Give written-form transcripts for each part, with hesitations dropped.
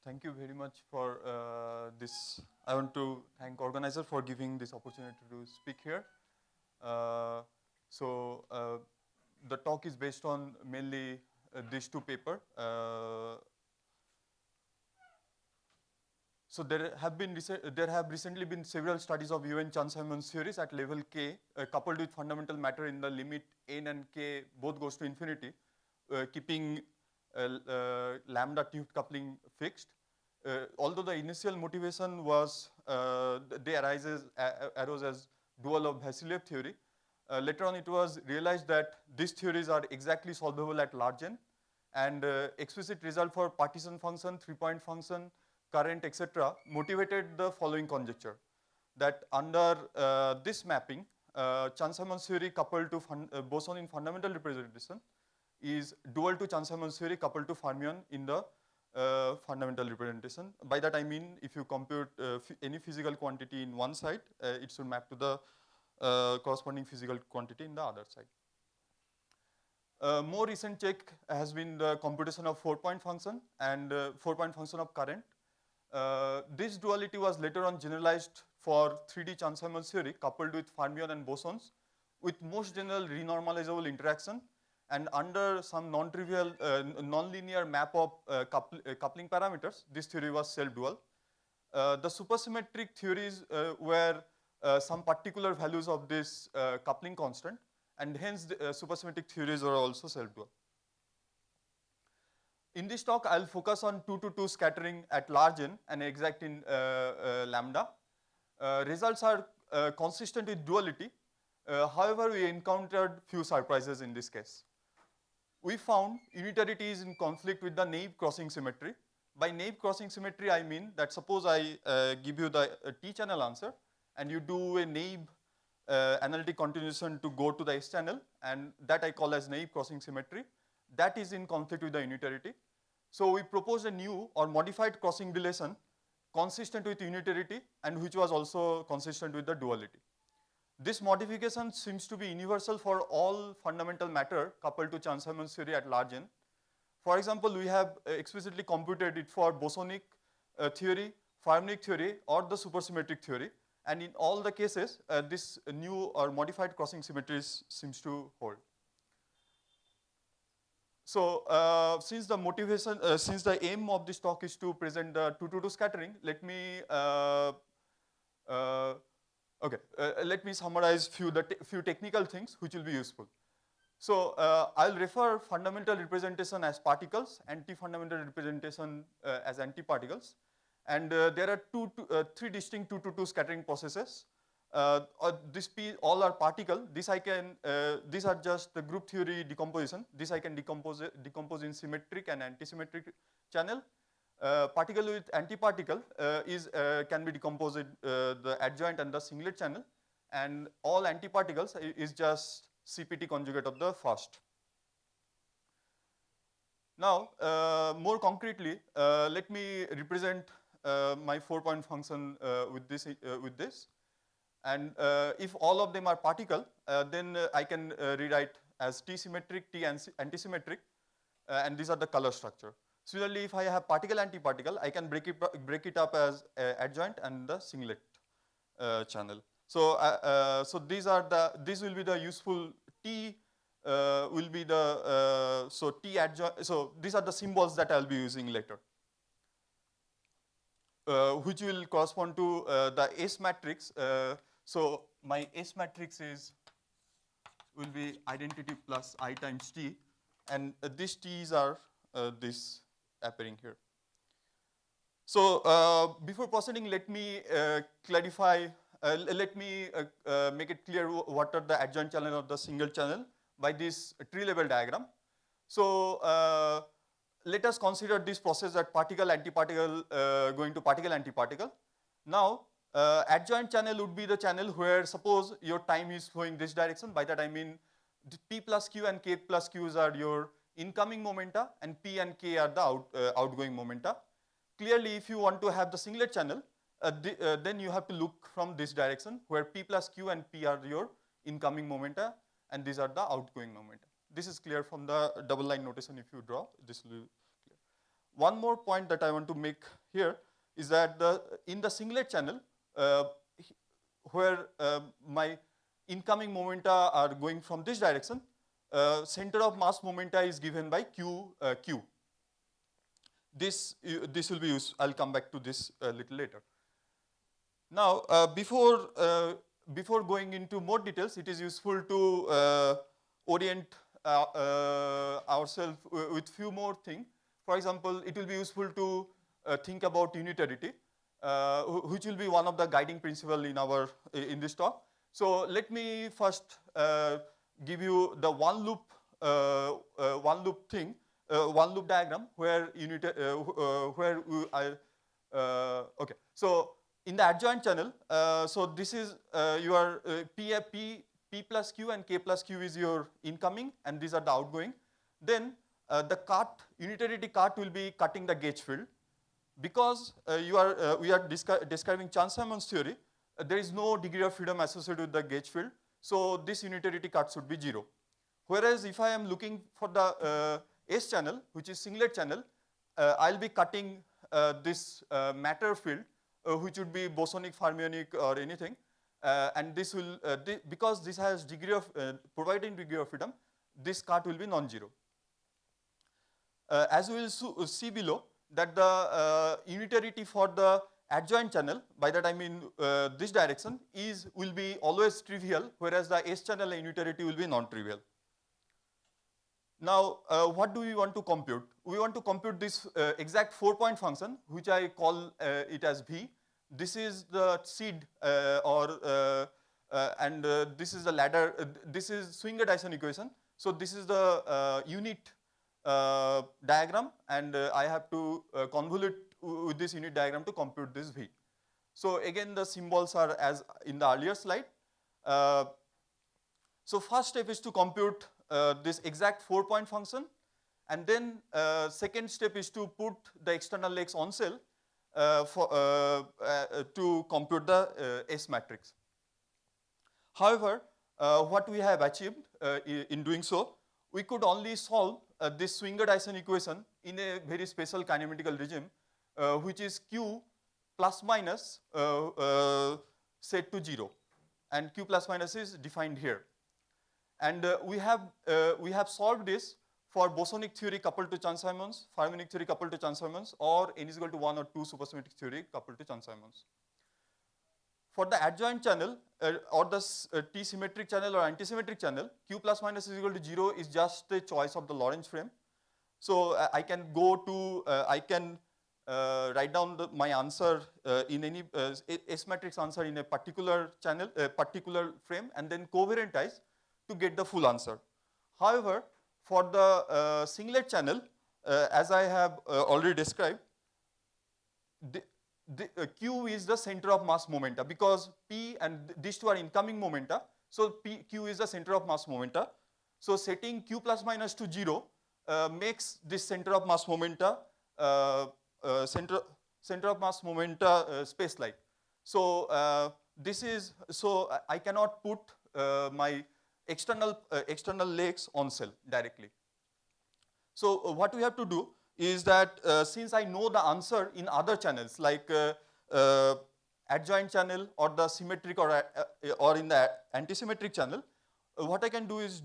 thank you very much for this. I want to thank organizer for giving this opportunity to speak here. So the talk is based on mainly these two papers. So there have recently been several studies of N Chern-Simons theories at level k, coupled with fundamental matter in the limit n and k both goes to infinity, keeping lambda tube coupling fixed. Although the initial motivation was they arose as dual of Vasilev theory, later on it was realized that these theories are exactly solvable at large n, and explicit result for partition function, 3-point function, current, etc., motivated the following conjecture, that under this mapping, Chern-Simons theory coupled to Bosonic fundamental representation is dual to Chern-Simons theory coupled to fermion in the fundamental representation. By that I mean, if you compute any physical quantity in one side, it should map to the corresponding physical quantity in the other side. More recent check has been the computation of 4-point function and 4-point function of current. This duality was later on generalized for 3D Chern-Simons theory coupled with fermion and bosons with most general renormalizable interaction, and under some non-trivial, non-linear map of coupling parameters, this theory was self-dual. The supersymmetric theories were some particular values of this coupling constant, and hence the supersymmetric theories are also self-dual. In this talk, I'll focus on 2-to-2 scattering at large n and exact in lambda. Results are consistent with duality. However, we encountered few surprises in this case. We found unitarity is in conflict with the naive crossing symmetry. By naive crossing symmetry, I mean that suppose I give you the T-channel answer, and you do a naive analytic continuation to go to the S channel, and that I call as naive crossing symmetry. That is in conflict with the unitarity. So we proposed a new or modified crossing relation consistent with unitarity and which was also consistent with the duality. This modification seems to be universal for all fundamental matter coupled to Chern-Simons theory at large n. For example, we have explicitly computed it for Bosonic theory, fermionic theory, or the supersymmetric theory, and in all the cases, this new or modified crossing symmetries seems to hold. So since the motivation, since the aim of this talk is to present the 2-to-2 scattering, let me let me summarize few technical things which will be useful. So I'll refer fundamental representation as particles, anti-fundamental representation as antiparticles, and there are three distinct 2-to-2 scattering processes. All are particle. These are just the group theory decomposition. This I can decompose in symmetric and antisymmetric channel. Particle with antiparticle can be decomposed the adjoint and the singlet channel, and all antiparticles is just CPT conjugate of the first. Now, more concretely, let me represent my 4-point function with this. And if all of them are particle, then I can rewrite as T symmetric, T antisymmetric, and these are the color structure. Similarly, if I have particle-antiparticle, I can break it up as adjoint and the singlet channel. So, these will be the useful T will be the T adjoint. So these are the symbols that I'll be using later, which will correspond to the S matrix. So my S matrix will be identity plus I times T, and these T's are this appearing here. So before proceeding, let me clarify. Let me make it clear what are the adjoint channel of the single channel by this tree level diagram. So let us consider this process that particle-antiparticle going to particle-antiparticle. Now adjoint channel would be the channel where suppose your time is flowing this direction. By that I mean P plus Q and K plus Q's are your incoming momenta, and P and K are the outgoing momenta. Clearly, if you want to have the singlet channel, then you have to look from this direction where P plus Q and P are your incoming momenta, and these are the outgoing momenta. This is clear from the double line notation if you draw, this will be clear. one more point that I want to make here is that in the singlet channel, where my incoming momenta are going from this direction, center of mass momenta is given by Q. This will be used. I'll come back to this a little later. Now, before going into more details, it is useful to orient ourselves with few more things. For example, it will be useful to think about unitarity, which will be one of the guiding principles in this talk. So let me first give you the one loop diagram where okay. So in the adjoint channel, so this is your P plus Q and K plus Q is your incoming, and these are the outgoing. Then the unitarity cut will be cutting the gauge field. Because we are describing Chern-Simons theory, there is no degree of freedom associated with the gauge field. So this unitarity cut should be 0. Whereas if I am looking for the S channel, which is singlet channel, I'll be cutting this matter field, which would be bosonic, fermionic, or anything. And this will, because this has providing degree of freedom, this cut will be non-zero. As we will see below, that the unitarity for the adjoint channel, by that I mean this direction, will be always trivial, whereas the S channel unitarity will be non-trivial. Now, what do we want to compute? We want to compute this exact 4-point function, which I call it as V. This is the seed, and this is the ladder. This is Swinger-Dyson equation. So this is the unit diagram, and I have to convolute with this unit diagram to compute this V. So again, the symbols are as in the earlier slide. So first step is to compute this exact 4-point function, and then second step is to put the external legs on cell to compute the S matrix. However, what we have achieved in doing so, we could only solve this Swinger-Dyson equation in a very special kinematical regime, which is Q plus minus set to 0, and Q plus minus is defined here. And we have solved this for bosonic theory coupled to Chern-Simons, fermionic theory coupled to Chern-Simons, or n is equal to 1 or 2 supersymmetric theory coupled to Chern-Simons. For the adjoint channel, or the T-symmetric channel or antisymmetric channel, Q plus minus is equal to 0 is just a choice of the Lorentz frame. So I can go to, I can write down my answer in any S matrix answer in a particular channel, particular frame, and then covariantize to get the full answer. However, for the singlet channel, as I have already described, Q is the center of mass momenta, because P and these two are incoming momenta. So Q is the center of mass momenta. So setting Q plus minus to 0 makes this center of mass momenta space-like. So this is, so I cannot put my external legs on cell directly. So what we have to do is that since I know the answer in other channels like adjoint channel or the symmetric or in the antisymmetric channel, what I can do is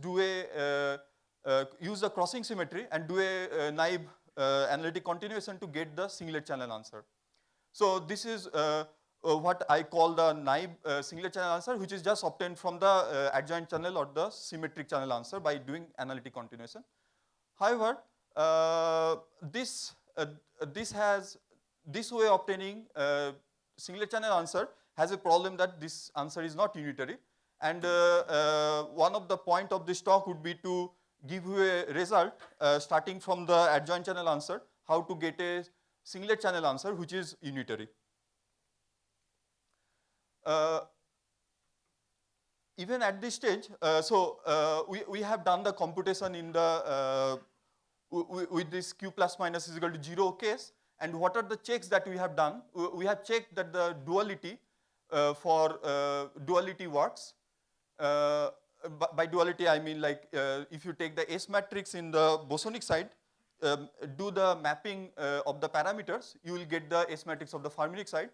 use the crossing symmetry and do a naive analytic continuation to get the singlet channel answer. So this is what I call the naive singlet channel answer, which is just obtained from the adjoint channel or the symmetric channel answer by doing analytic continuation. However, this way of obtaining singlet channel answer has a problem that this answer is not unitary. And one of the point of this talk would be to give you a result starting from the adjoint channel answer, how to get a singlet channel answer which is unitary. Even at this stage, we have done the computation in the with this Q plus minus is equal to 0 case, and what are the checks that we have done? We have checked that the duality duality works. By duality I mean like if you take the S matrix in the bosonic side, do the mapping of the parameters, you will get the S matrix of the fermionic side.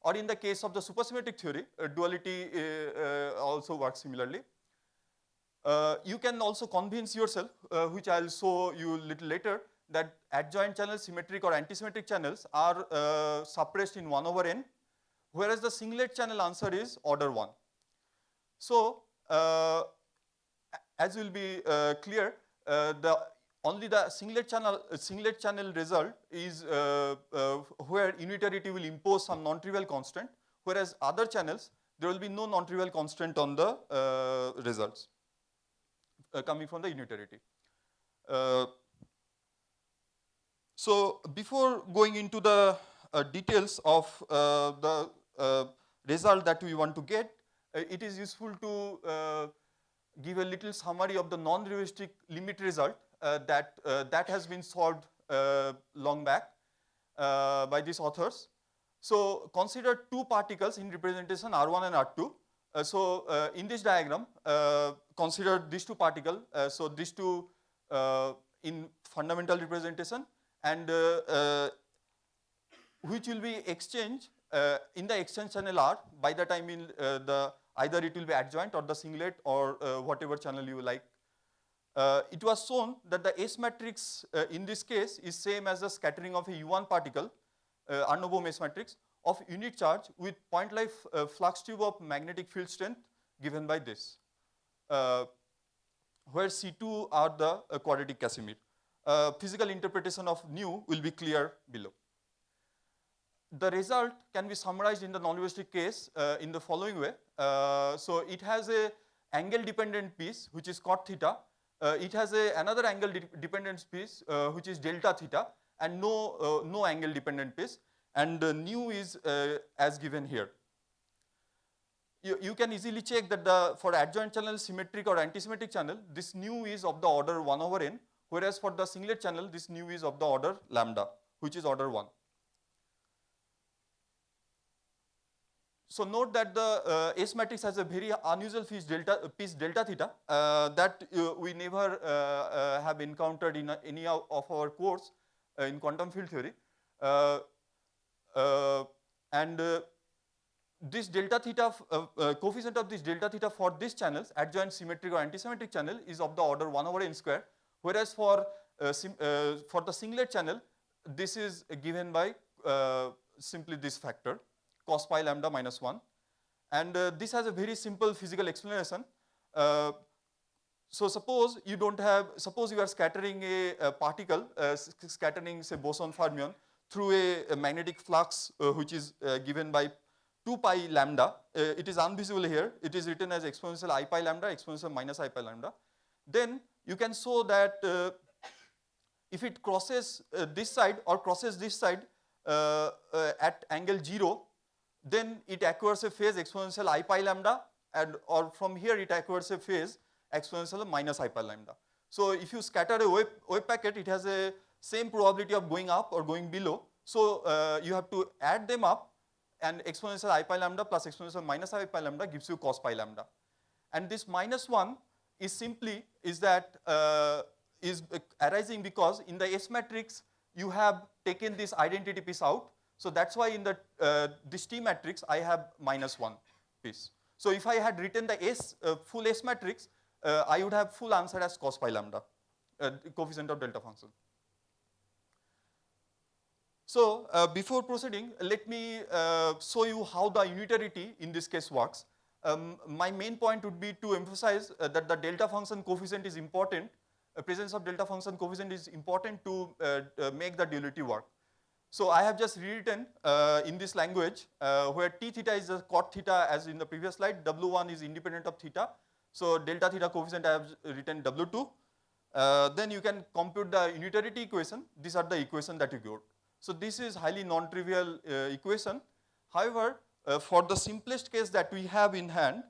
Or in the case of the supersymmetric theory, duality also works similarly. You can also convince yourself, which I will show you a little later, that adjoint channels, symmetric or antisymmetric channels are suppressed in 1 over n, whereas the singlet channel answer is order 1. So, as will be clear, only the singlet channel result is where unitarity will impose some non-trivial constant, whereas other channels there will be no non-trivial constant on the results coming from the unitarity. So before going into the details of the result that we want to get, it is useful to give a little summary of the non-relativistic limit result that has been solved long back by these authors. So consider two particles in representation R1 and R2. In this diagram, consider these two particles. So these two in fundamental representation, and which will be exchanged in the exchange channel R by the time in either it will be adjoint or the singlet or whatever channel you like. It was shown that the S matrix in this case is same as the scattering of a U1 particle, Arnold-Bohm S matrix, of unit charge with point-like flux tube of magnetic field strength given by this, where C2 are the quadratic Casimir. Physical interpretation of nu will be clear below. The result can be summarized in the non-relativistic case in the following way. So it has a angle dependent piece which is cot theta. It has another angle dependent piece which is delta theta, and no angle dependent piece, and nu is as given here. You can easily check that for adjoint channel, symmetric or antisymmetric channel, this nu is of the order 1 over n, whereas for the singlet channel, this nu is of the order lambda, which is order 1. So note that the S matrix has a very unusual piece delta theta that we never have encountered in any of our course in quantum field theory. This delta theta, coefficient of this delta theta for these channels, adjoint symmetric or antisymmetric channel, is of the order 1 over n square, whereas for the singlet channel, this is given by simply this factor, cos pi lambda minus 1. And this has a very simple physical explanation. So suppose you are scattering a particle, scattering say boson fermion through a magnetic flux which is given by 2 pi lambda. It is invisible here. It is written as exponential I pi lambda, exponential minus I pi lambda. Then you can show that if it crosses this side or crosses this side at angle 0, then it acquires a phase exponential I pi lambda, and or from here it acquires a phase exponential minus I pi lambda. So if you scatter a wave packet, it has a same probability of going up or going below. So you have to add them up, and exponential I pi lambda plus exponential minus I pi lambda gives you cos pi lambda. And this minus 1 is arising because in the S matrix you have taken this identity piece out. So that's why in this T matrix I have minus 1 piece. So if I had written the full S matrix, I would have full answer as cos pi lambda, coefficient of delta function. So before proceeding, let me show you how the unitarity in this case works. My main point would be to emphasize that the delta function coefficient is important. Presence of delta function coefficient is important to make the duality work. So I have just rewritten in this language where T theta is the cot theta as in the previous slide, W1 is independent of theta. So delta theta coefficient I have written W2. Then you can compute the unitarity equation. These are the equation that you got. So this is highly non-trivial equation. However, for the simplest case that we have in hand,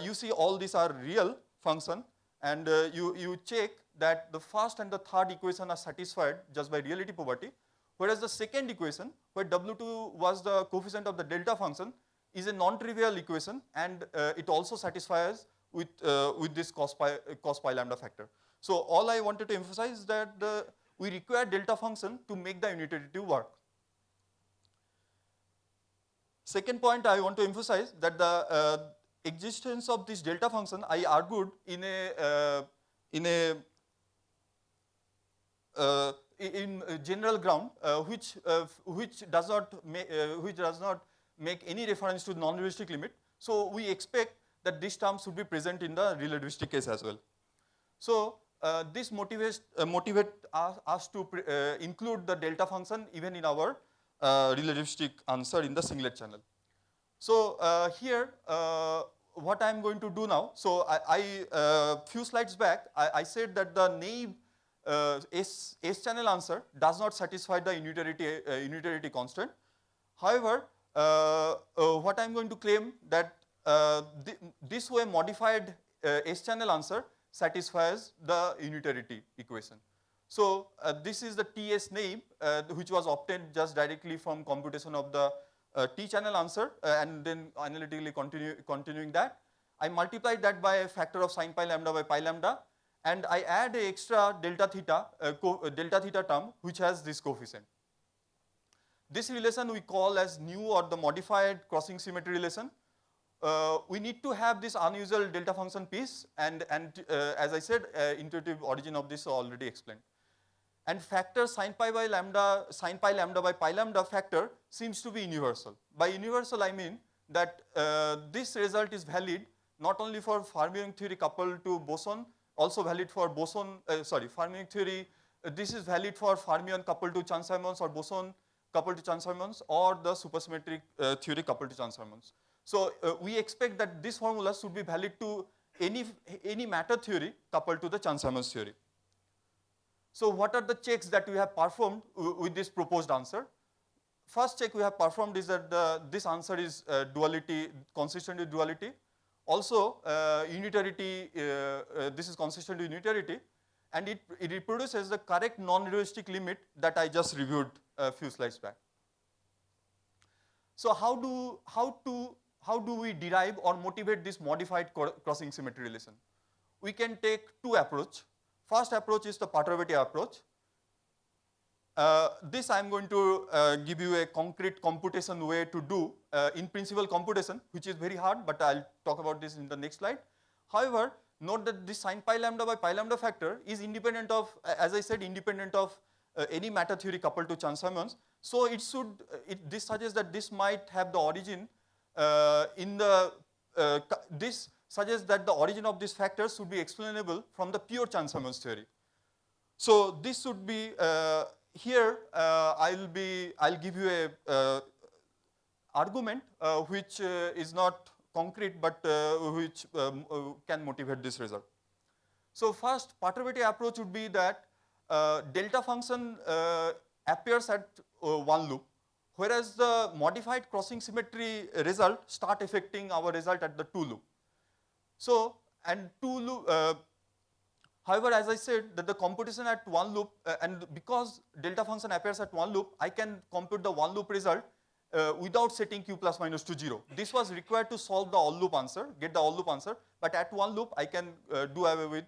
you see all these are real function, and you check that the first and the third equation are satisfied just by reality property. Whereas the second equation, where W2 was the coefficient of the delta function, is a non-trivial equation, and it also satisfies with this cos pi lambda factor. So all I wanted to emphasize is that we require delta function to make the unitarity work. Second point I want to emphasize that the existence of this delta function I argued in general ground which does not make any reference to non-relativistic limit. So we expect that this term should be present in the relativistic case as well. So this motivate us to include the delta function even in our relativistic answer in the singlet channel. So here what I am going to do now, so I few slides back I said that the naive S channel answer does not satisfy the unitarity constraint. However, what I am going to claim that this way modified S channel answer satisfies the unitarity equation. So this is the TS name which was obtained just directly from computation of the T channel answer and then analytically continuing that. I multiplied that by a factor of sin pi lambda by pi lambda, and I add a extra delta theta term which has this coefficient. This relation we call as nu or the modified crossing symmetry relation. We need to have this unusual delta function piece, and as I said, intuitive origin of this already explained. And factor sin pi lambda by pi lambda factor seems to be universal. By universal I mean that this result is valid not only for fermionic theory coupled to boson, also valid for boson, fermionic theory, this is valid for fermion coupled to Chern-Simons or boson coupled to Chern-Simons or the supersymmetric theory coupled to Chern-Simons. So we expect that this formula should be valid to any matter theory coupled to the Chern-Simons theory. So what are the checks that we have performed with this proposed answer? First check we have performed is that this answer is duality, consistent with duality. Also unitarity, this is consistent with unitarity, and it reproduces the correct non-relativistic limit that I just reviewed a few slides back. So how do we derive or motivate this modified crossing symmetry relation? We can take two approaches. First approach is the perturbative approach. This I am going to give you a concrete computation way to do in principle computation, which is very hard, but I'll talk about this in the next slide. However, note that this sin pi lambda by pi lambda factor is independent of, as I said, independent of any matter theory coupled to Chern-Simons. So this suggests that this might have the origin this suggests that the origin of this factor should be explainable from the pure Chern-Simons theory. So this should be here. I'll give you a argument which is not concrete but which can motivate this result. So first, perturbative approach would be that delta function appears at one loop, whereas the modified crossing symmetry result start affecting our result at the two loop. So, and two loop, however, as I said that the computation at one loop, and because delta function appears at one loop, I can compute the one loop result without setting q plus minus to 0. This was required to solve the all loop answer, get the all loop answer, but at one loop I can do away with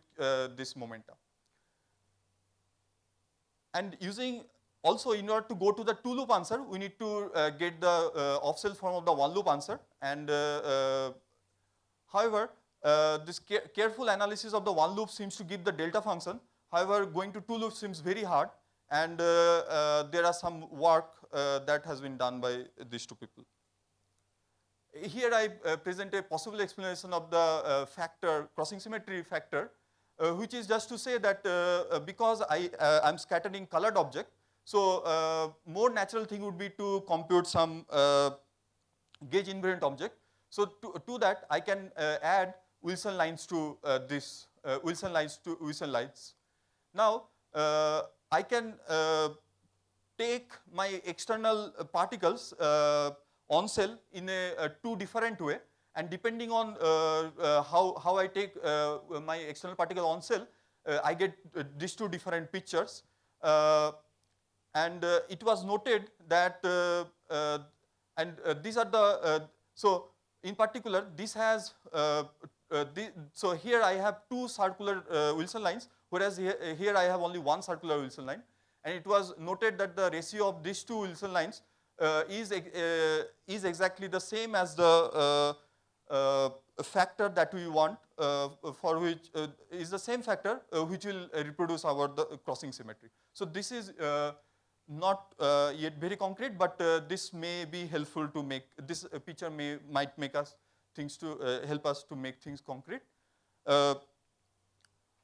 this momentum. And using also, in order to go to the two loop answer, we need to get the off-cell form of the one loop answer. And however, this careful analysis of the one loop seems to give the delta function. However, going to two loops seems very hard, and there are some work that has been done by these two people. Here I present a possible explanation of the factor, crossing symmetry factor, which is just to say that because I am scattering colored object, so more natural thing would be to compute some gauge invariant object. So to that I can add Wilson lines to this Wilson lines. Now I can take my external particles on cell in a two different way, and depending on how I take my external particle on cell, I get these two different pictures. And it was noted that these are the so in particular this has so here I have two circular Wilson lines, whereas here I have only one circular Wilson line, And it was noted that the ratio of these two Wilson lines is exactly the same as the factor that we want, for which is the same factor which will reproduce the crossing symmetry. So this is not yet very concrete, but this may be helpful to make this picture might make us things to help us to make things concrete.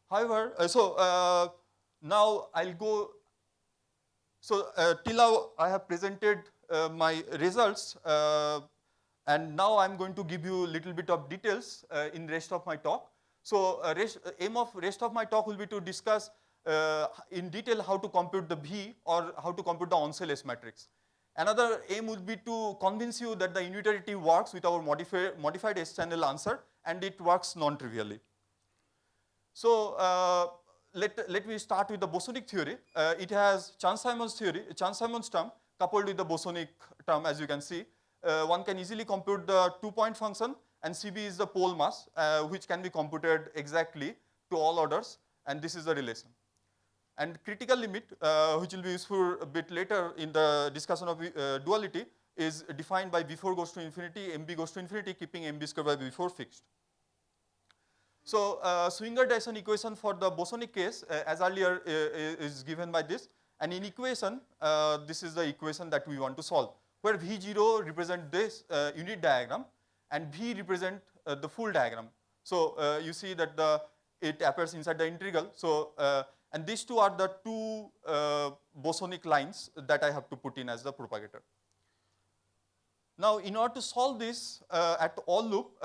However, now I'll go. So till now I have presented my results, and now I'm going to give you a little bit of details in rest of my talk. So aim of rest of my talk will be to discuss in detail how to compute the V or how to compute the on-cell S matrix. Another aim would be to convince you that the unitarity works with our modified S-channel answer, and it works non-trivially. So let me start with the Bosonic theory. It has Chern-Simons theory, Chern-Simons term coupled with the Bosonic term, as you can see. One can easily compute the 2-point function, and Cb is the pole mass, which can be computed exactly to all orders, and this is the relation. And critical limit, which will be useful a bit later in the discussion of duality, is defined by V4 goes to infinity, Mb goes to infinity, keeping Mb square by V4 fixed. So Swinger-Dyson equation for the Bosonic case, as earlier, is given by this. And in equation, this is the equation that we want to solve, where V0 represent this unit diagram, and V represent the full diagram. So you see that it appears inside the integral. So and these two are the two Bosonic lines that I have to put in as the propagator. Now, in order to solve this at all loop,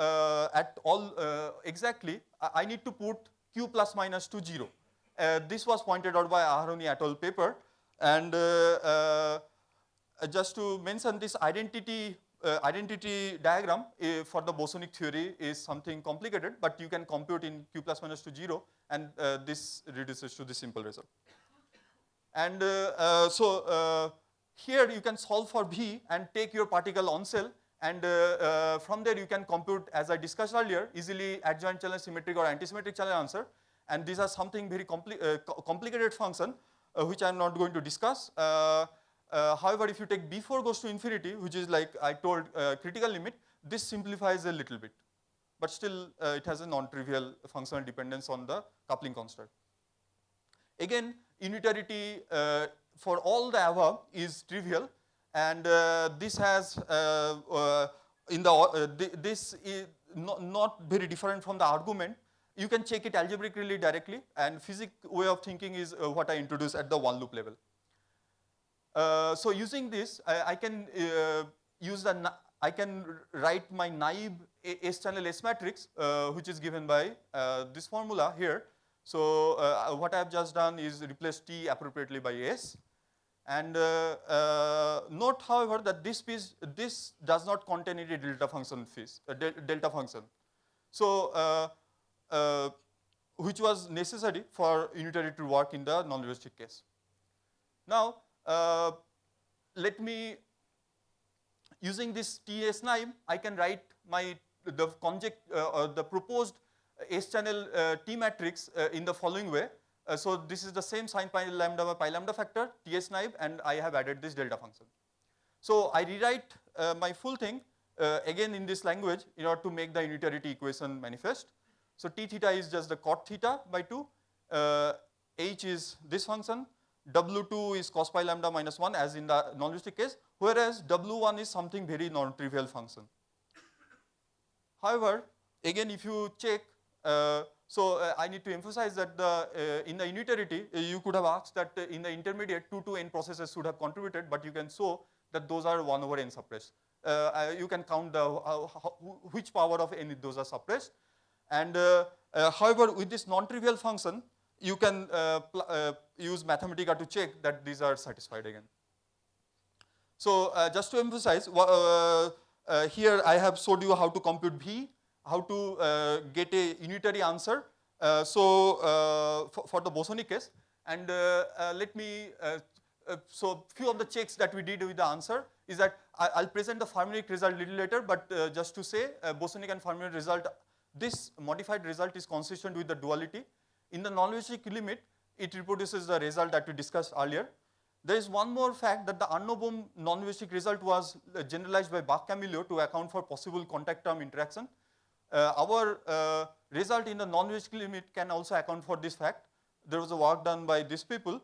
exactly, I need to put q plus minus to 0. This was pointed out by Aharoni et al. Paper. And just to mention, this identity diagram for the Bosonic theory is something complicated, but you can compute in q plus minus to 0, and this reduces to the simple result. And here you can solve for V and take your particle on cell, and from there you can compute, as I discussed earlier, easily adjoint channel symmetric or antisymmetric channel answer. And these are something very complicated function, which I am not going to discuss. However, if you take B4 goes to infinity, which is like I told critical limit, this simplifies a little bit. But still, it has a non-trivial functional dependence on the coupling constant. Again, unitarity for all the above is trivial, and this has this is not very different from the argument. You can check it algebraically directly, and physics way of thinking is what I introduced at the one loop level. So using this, I can I can write my naive S-channel S matrix, which is given by this formula here. So what I have just done is replace T appropriately by S. And note, however, that this does not contain any delta function delta function. So which was necessary for unitarity to work in the non-relativistic case. Now let me, using this TS9, I can write the proposed S-channel T matrix in the following way. So this is the same sin pi lambda by pi lambda factor, TS9, and I have added this delta function. So I rewrite my full thing again in this language in order to make the unitarity equation manifest. So T theta is just the cot theta by 2, H is this function, W2 is cos pi lambda minus 1 as in the non-relativistic case, whereas W1 is something very non-trivial function. However, again if you check, I need to emphasize that in the unitarity, you could have asked that in the intermediate 2 to n processes should have contributed, but you can show that those are 1 over n suppressed. You can count which power of n those are suppressed. And however, with this non-trivial function, you can use Mathematica to check that these are satisfied again. So just to emphasize, here I have showed you how to compute V, how to get a unitary answer. For the Bosonic case, and let me, so few of the checks that we did with the answer is that I'll present the Fermionic result a little later, but just to say Bosonic and Fermionic result, this modified result is consistent with the duality. In the non-relativistic limit, it reproduces the result that we discussed earlier. There is one more fact that the Arno-Bohm non-relativistic result was generalized by Bach-Camillo to account for possible contact term interaction. Our result in the non-relativistic limit can also account for this fact. There was a work done by these people.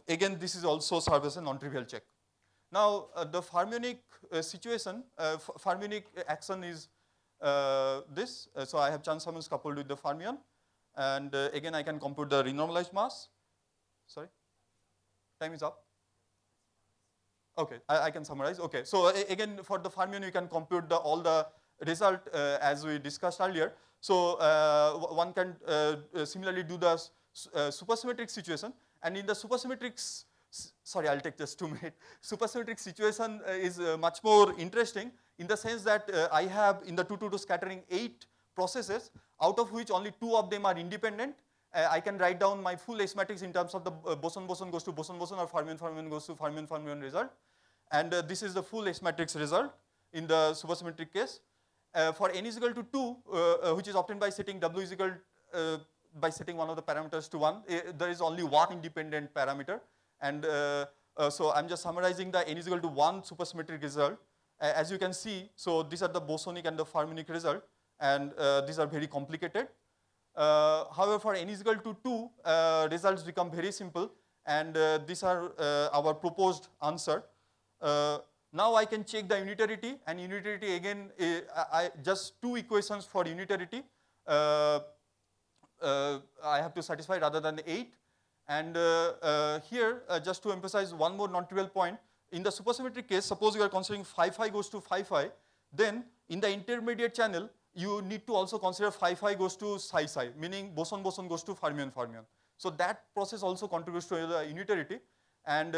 Again, this is also serves as a non-trivial check. Now, the fermionic situation, fermionic action is this. So I have Chern-Simons coupled with the fermion. And again, I can compute the renormalized mass. Sorry? Time is up? Okay, I can summarize. Okay, so again, for the fermion, you can compute all the result as we discussed earlier. So one can similarly do the supersymmetric situation. And in the supersymmetric, sorry, I'll take just 2 minutes. Supersymmetric situation is much more interesting in the sense that I have in the 2-to-2 scattering 8 processes, out of which only 2 of them are independent. I can write down my full S matrix in terms of the boson-boson goes to boson-boson or fermion-fermion goes to fermion-fermion result. And this is the full S matrix result in the supersymmetric case. For n is equal to 2, which is obtained by setting W is equal by setting one of the parameters to 1, there is only one independent parameter. And so I'm just summarizing the n is equal to 1 supersymmetric result. As you can see, so these are the bosonic and the fermionic result, and these are very complicated. However, for n is equal to 2, results become very simple, and these are our proposed answer. Now I can check the unitarity, and unitarity again, just 2 equations for unitarity. I have to satisfy rather than 8. And here, just to emphasize one more non-trivial point, in the supersymmetric case, suppose you are considering phi goes to phi, then in the intermediate channel, you need to also consider phi goes to psi, meaning boson-boson goes to fermion-fermion. So that process also contributes to the unitarity. And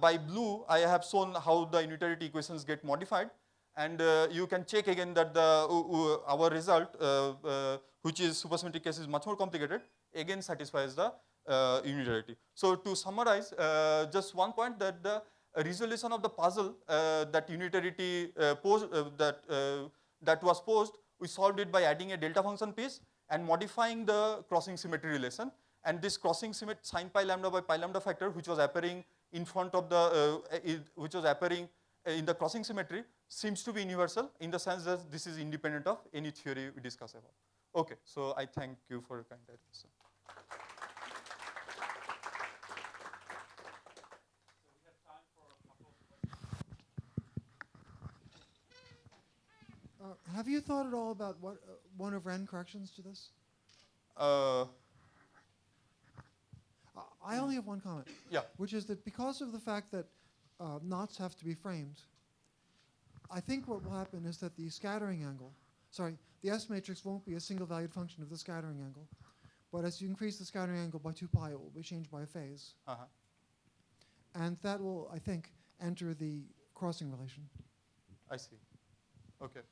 by blue, I have shown how the unitarity equations get modified. And you can check again that our result, which is supersymmetric case, is much more complicated, again satisfies the unitarity. So to summarize, just one point, that the resolution of the puzzle that unitarity that was posed, we solved it by adding a delta function piece and modifying the crossing symmetry relation. And this crossing symmetry sin pi lambda by pi lambda factor, which was appearing in front of the, which was appearing in the crossing symmetry, seems to be universal in the sense that this is independent of any theory we discuss about. Okay, so I thank you for your kind attention. Have you thought at all about what 1/n corrections to this? I only have one comment. Yeah. Which is that because of the fact that knots have to be framed, I think what will happen is that the scattering angle, the S matrix won't be a single valued function of the scattering angle, but as you increase the scattering angle by 2 pi, it will be changed by a phase. And that will, I think, enter the crossing relation. I see. Okay.